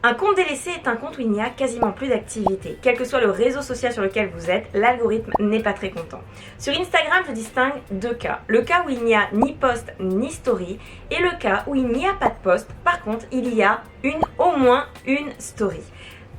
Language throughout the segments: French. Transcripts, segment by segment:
Un compte délaissé est un compte où il n'y a quasiment plus d'activité. Quel que soit le réseau social sur lequel vous êtes, l'algorithme n'est pas très content. Sur Instagram, je distingue deux cas. Le cas où il n'y a ni post ni story et le cas où il n'y a pas de post. Par contre, il y a au moins une story.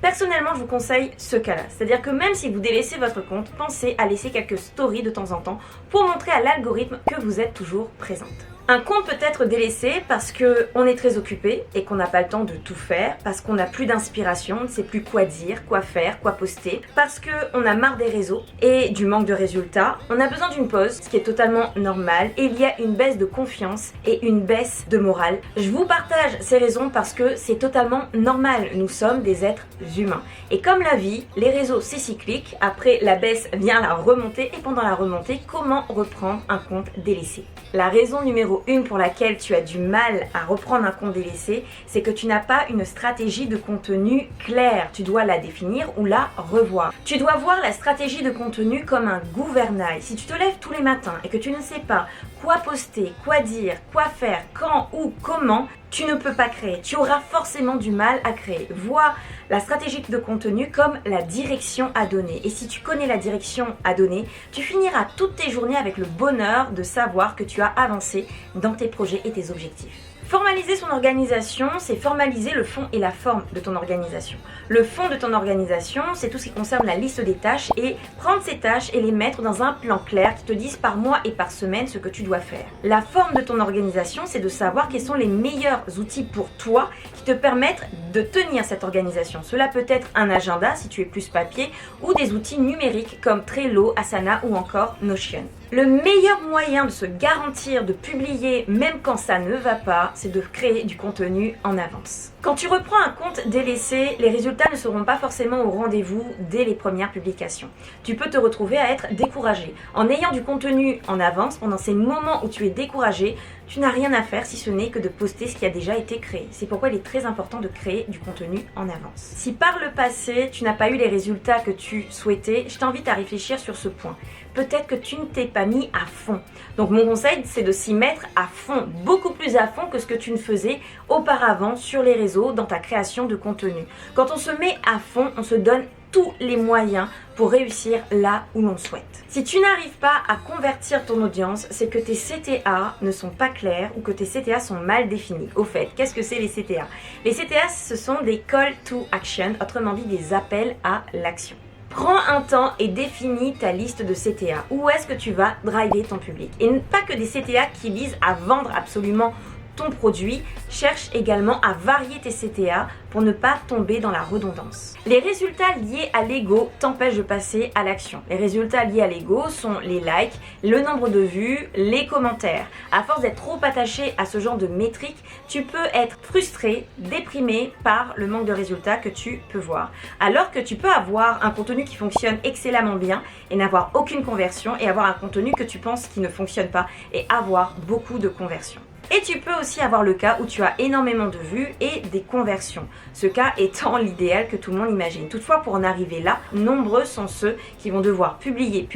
Personnellement, je vous conseille ce cas-là. C'est-à-dire que même si vous délaissez votre compte, pensez à laisser quelques stories de temps en temps pour montrer à l'algorithme que vous êtes toujours présente. Un compte peut être délaissé parce qu'on est très occupé et qu'on n'a pas le temps de tout faire, parce qu'on n'a plus d'inspiration, on ne sait plus quoi dire, quoi faire, quoi poster, parce qu'on a marre des réseaux et du manque de résultats. On a besoin d'une pause, ce qui est totalement normal, et il y a une baisse de confiance et une baisse de morale. Je vous partage ces raisons parce que c'est totalement normal. Nous sommes des êtres humains. Et comme la vie, les réseaux c'est cyclique, après la baisse vient la remontée, et pendant la remontée, comment reprendre un compte délaissé? La raison numéro 1 pour laquelle tu as du mal à reprendre un compte délaissé, c'est que tu n'as pas une stratégie de contenu claire. Tu dois la définir ou la revoir. Tu dois voir la stratégie de contenu comme un gouvernail. Si tu te lèves tous les matins et que tu ne sais pas quoi poster, quoi dire, quoi faire, quand, où, comment, tu ne peux pas créer. Tu auras forcément du mal à créer. Vois la stratégie de contenu comme la direction à donner. Et si tu connais la direction à donner, tu finiras toutes tes journées avec le bonheur de savoir que tu as avancé dans tes projets et tes objectifs. Formaliser son organisation, c'est formaliser le fond et la forme de ton organisation. Le fond de ton organisation, c'est tout ce qui concerne la liste des tâches et prendre ces tâches et les mettre dans un plan clair qui te dise par mois et par semaine ce que tu dois faire. La forme de ton organisation, c'est de savoir quels sont les meilleurs outils pour toi qui te permettent de tenir cette organisation. Cela peut être un agenda si tu es plus papier ou des outils numériques comme Trello, Asana ou encore Notion. Le meilleur moyen de se garantir de publier même quand ça ne va pas, c'est de créer du contenu en avance. Quand tu reprends un compte délaissé, les résultats ne seront pas forcément au rendez-vous dès les premières publications. Tu peux te retrouver à être découragé. En ayant du contenu en avance, pendant ces moments où tu es découragé, tu n'as rien à faire si ce n'est que de poster ce qui a déjà été créé. C'est pourquoi il est très important de créer du contenu en avance. Si par le passé, tu n'as pas eu les résultats que tu souhaitais, je t'invite à réfléchir sur ce point. Peut-être que tu ne t'es pas mis à fond. Donc mon conseil, c'est de s'y mettre à fond, beaucoup plus à fond que ce que tu ne faisais auparavant sur les réseaux dans ta création de contenu. Quand on se met à fond, on se donne tous les moyens pour réussir là où l'on souhaite. Si tu n'arrives pas à convertir ton audience, c'est que tes CTA ne sont pas clairs ou que tes CTA sont mal définis. Au fait, qu'est-ce que c'est les CTA? Les CTA, ce sont des call to action, autrement dit des appels à l'action. Prends un temps et définis ta liste de CTA. Où est-ce que tu vas driver ton public? Et pas que des CTA qui visent à vendre absolument ton produit, cherche également à varier tes CTA pour ne pas tomber dans la redondance. Les résultats liés à l'ego t'empêchent de passer à l'action. Les résultats liés à l'ego sont les likes, le nombre de vues, les commentaires. À force d'être trop attaché à ce genre de métriques, tu peux être frustré, déprimé par le manque de résultats que tu peux voir. Alors que tu peux avoir un contenu qui fonctionne excellemment bien et n'avoir aucune conversion, et avoir un contenu que tu penses qui ne fonctionne pas et avoir beaucoup de conversions. Et tu peux aussi avoir le cas où tu as énormément de vues et des conversions. Ce cas étant l'idéal que tout le monde imagine. Toutefois, pour en arriver là, nombreux sont ceux qui vont devoir publier,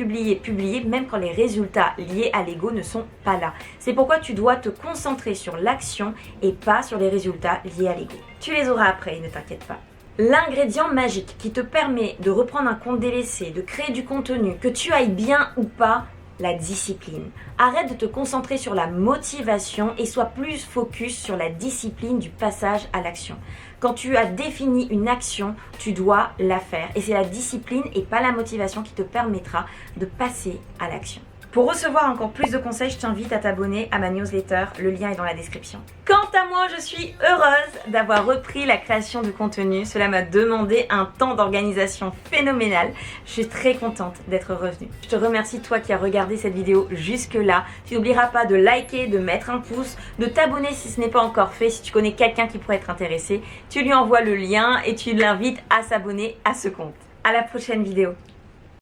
même quand les résultats liés à l'ego ne sont pas là. C'est pourquoi tu dois te concentrer sur l'action et pas sur les résultats liés à l'ego. Tu les auras après, ne t'inquiète pas. L'ingrédient magique qui te permet de reprendre un compte délaissé, de créer du contenu, que tu ailles bien ou pas, la discipline. Arrête de te concentrer sur la motivation et sois plus focus sur la discipline du passage à l'action. Quand tu as défini une action, tu dois la faire. Et c'est la discipline et pas la motivation qui te permettra de passer à l'action. Pour recevoir encore plus de conseils, je t'invite à t'abonner à ma newsletter, le lien est dans la description. Quant à moi, je suis heureuse d'avoir repris la création de contenu. Cela m'a demandé un temps d'organisation phénoménal. Je suis très contente d'être revenue. Je te remercie toi qui as regardé cette vidéo jusque là. Tu n'oublieras pas de liker, de mettre un pouce, de t'abonner si ce n'est pas encore fait. Si tu connais quelqu'un qui pourrait être intéressé, tu lui envoies le lien et tu l'invites à s'abonner à ce compte. À la prochaine vidéo.